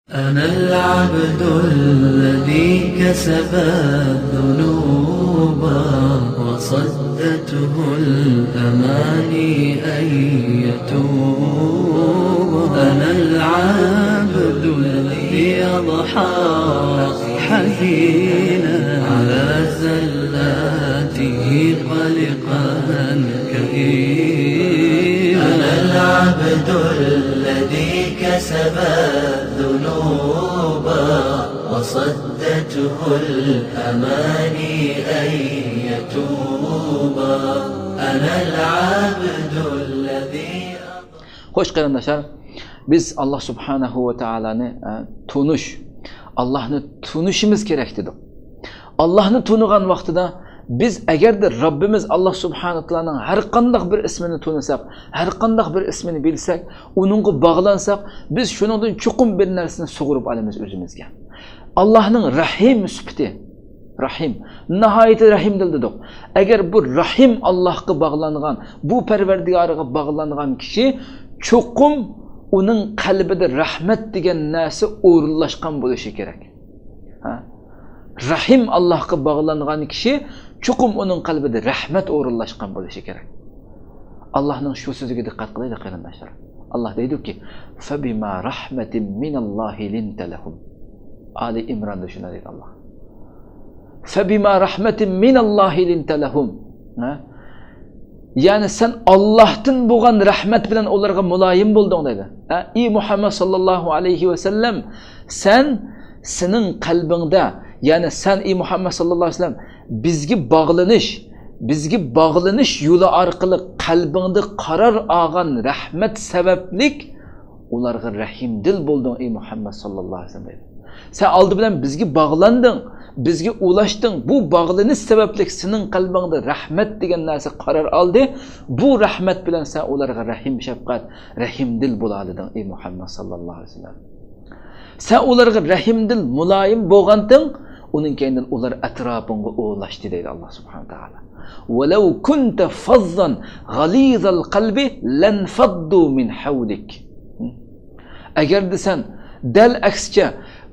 أنا العبد الذي كسب الذنوب وصدته الأماني أن يتوب. أنا العبد الذي أضحى حزينا على زلاته قلقا كئيبا. أنا العبد الذي كسب الذنوب وصدته الأماني أن يتوب. أنا العبد الذي Hoş qarindoshlar, biz Allah subhanahu va taolani Allahni tunishimiz kerak dedik. Allahni tunigan vaqtida biz agarda Rabbimiz Allah subhanahu va taolaning har qanday bir ismini tunisak, har qanday bir ismini bilsak, uningga bog'lansak, biz shuningdan chuqum bir narsani sug'urib olamiz o'zimizga. Allohning Rahim sifati, Rahim, nihoyat rahimdil dedik. Agar bu Rahim Allohga bog'langan, bu Parvardigoriga bog'langan kishi chuqum uning qalbida rahmat degan narsa o'rinlashgan bo'lishi kerak. Rahim Allohga bog'langan kishi chuqum uning qalbida rahmat o'rinlashgan bo'lishi kerak. Allohning shu so'ziga diqqat qilaylik qarindoshlar. Allah deydi-ki: "Fa bima rahmatin minallohi linta lahum." Ali İmran'da shuna deydi Allah. "Fa bima rahmatin minallohi linta lahum." Yani sen Allah'tan bo'lgan rahmat bilan ularga muloyim bo'lding deydi. Ey Muhammad sallallohu alayhi va sallam, sening qalbingda, yani sen ey Muhammad sallallohu alayhi va sallam bizga bog'lanish yo'li orqali qalbingda qaror olgan rahmat sabablik ularga rahimdil bo'lding ey Muhammad sallallohu alayhi va sallam deydi. Sen oldi bilan bizga bog'landing, bizga ulaşding. Bu bog'lanish sabablik sening qalbingda rahmat degan narsa qaror oldi. Bu rahmat bilan sen ularga rahim shafqat, rahimdil bo'lading ey Muhammad sallallohu alayhi va sallam. Sen ularga rahimdil, muloyim bo'lganding, uning keyindan ular atrofingga ulaşdi deydi Allah subhanahu wa taala. "Walau kunta fazzan ghalizal qalbi lanfaddu min hawlik." Agarda sen dal aksicha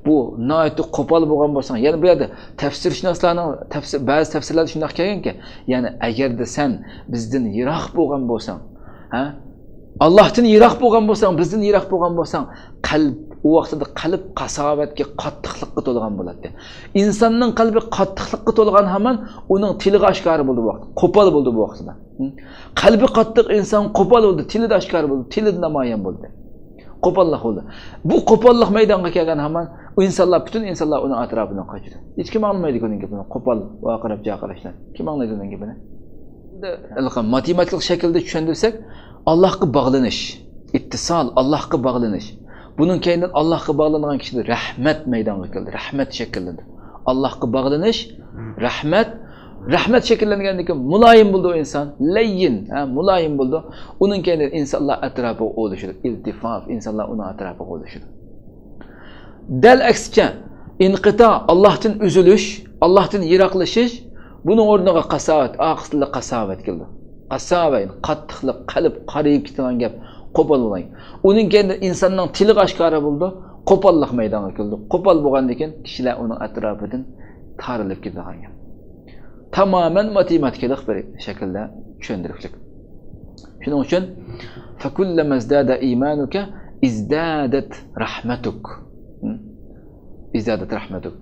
bu noyati qo'pol bo'lgan bo'lsang, ya'ni bu yerda tafsirshunoslarning ba'zi tafsirlarda shunday kelganki, ya'ni agarda sen bizdan yiroq bo'lgan bo'lsang, Allohdan yiroq bo'lgan bo'lsang, bizdan yiroq bo'lgan bo'lsang, qalb u vaqtida qalb qasovatga, qattiqlikka to'lgan bo'ladi. İnsanning qalbi qattiqlikka to'lgan hamon uning tili oshkor bo'ldi bu vaqt. Qo'pol bo'ldi bu vaqtida. Qalbi qattiq inson qo'pol bo'ldi, tili oshkor bo'ldi, tili namoyon bo'ldi. Qo'pollik bo'ldi. Bu qo'pollik maydonga kelgan hamon bütün insonlar uning atrofidan qochdi. Hech kim olmaydi uning gapini, qo'pol vaqirab jaqirishlar. Kim olmaydi uning gapini? Matematik shaklda tushundirsak, Allohga bog'lanish, ittisol, Allohga bog'lanish. Bunun keyindan Allohga bog'langan kishida rahmat maydonga keldi, rahmat shakllandi. Allohga bog'lanish, rahmat shakllangandan keyin muloyim bo'ldi o inson, layyin, muloyim bo'ldi. Uning keyindan insonlar atrofiga o'lishdi, iltifof, insonlar uning atrofiga o'lishdi. Dal aksicha, inqito, Allohdan uzilish, Allohdan yiroqlashish, buning o'rniga qasovat, aqsli qasovat keldi. Qasovat, qattiqlik, qalb qariyib ketgan gap, qo'pol bo'lgan. Uning keyindan insonning tili oshkora bo'ldi, qo'pollik maydonga keldi. Qo'pol bo'lgandan keyin kishilar uning atrofidan tarilib ketgan gap. Tamamen matematikalik bir shaklda tushuntirishlik. Shuning uchun fakullama izdada imanuka izdadat rahmatuk. İzdadat rahmatuk.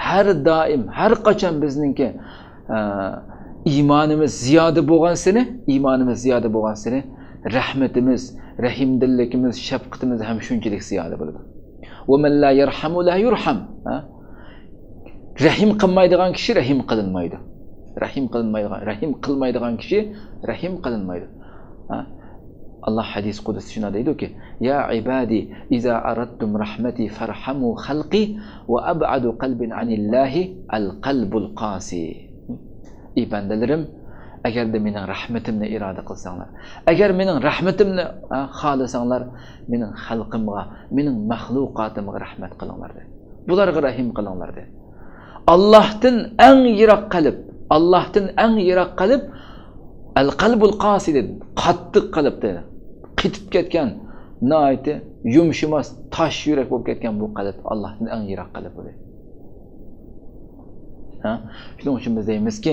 Har doim, har qachon bizningki iymonimiz ziyoda bo'lgan seni, rahmatimiz, rahimdilligimiz, shafqatimiz ham shunchalik ziyoda bo'ladi. Va man la yarhamu la yurham. Rahim qilmaydigan kishi rahim qilinmaydi. Rahim qilmaydigan kishi rahim qilinmaydi. Allah hadis qudsi shuna deydi-ki: "Ya ibadi, iza aradtum rahmati farhamu khalqi wa ab'adu qalbin anillahi al-qalbul qasi." Ey bandalarim, agarda mening rahmatimni iroda qilsanglar, agar mening rahmatimni xohlasanglar, mening xalqimga, mening mahluqotimga rahmat qilinglar dedi. Bularga rahim qilinglar dedi. Allohdan eng yiroq qalb al-qalbul qasi dedi. Qattiq qalb dedi. Qitib ketgan, nihoyatda yumshamas tosh yurak bo'lib ketgan bu qalb Allohdan eng yiroq qalb bo'ladi. Ha? Shuning uchun biz deymizki,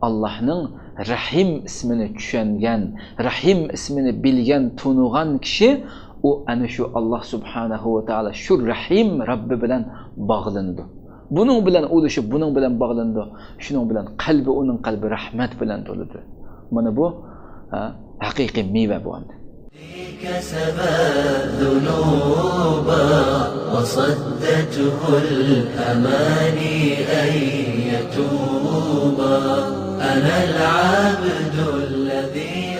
Allohning Rahim ismini tushungan, Rahim ismini bilgan, tunug'an kishi u ana shu Alloh subhanahu va taolo shu Rahim Robbi bilan bog'lanadi. Buning bilan o'lishib, buning bilan bog'landi. Shuning bilan qalbi uning qalbi rahmat bilan to'ladi. Mana bu haqiqiy meva bu hamda. كسبت ذنوبا وصدته الأماني أن يتوبا أنا العبد الذي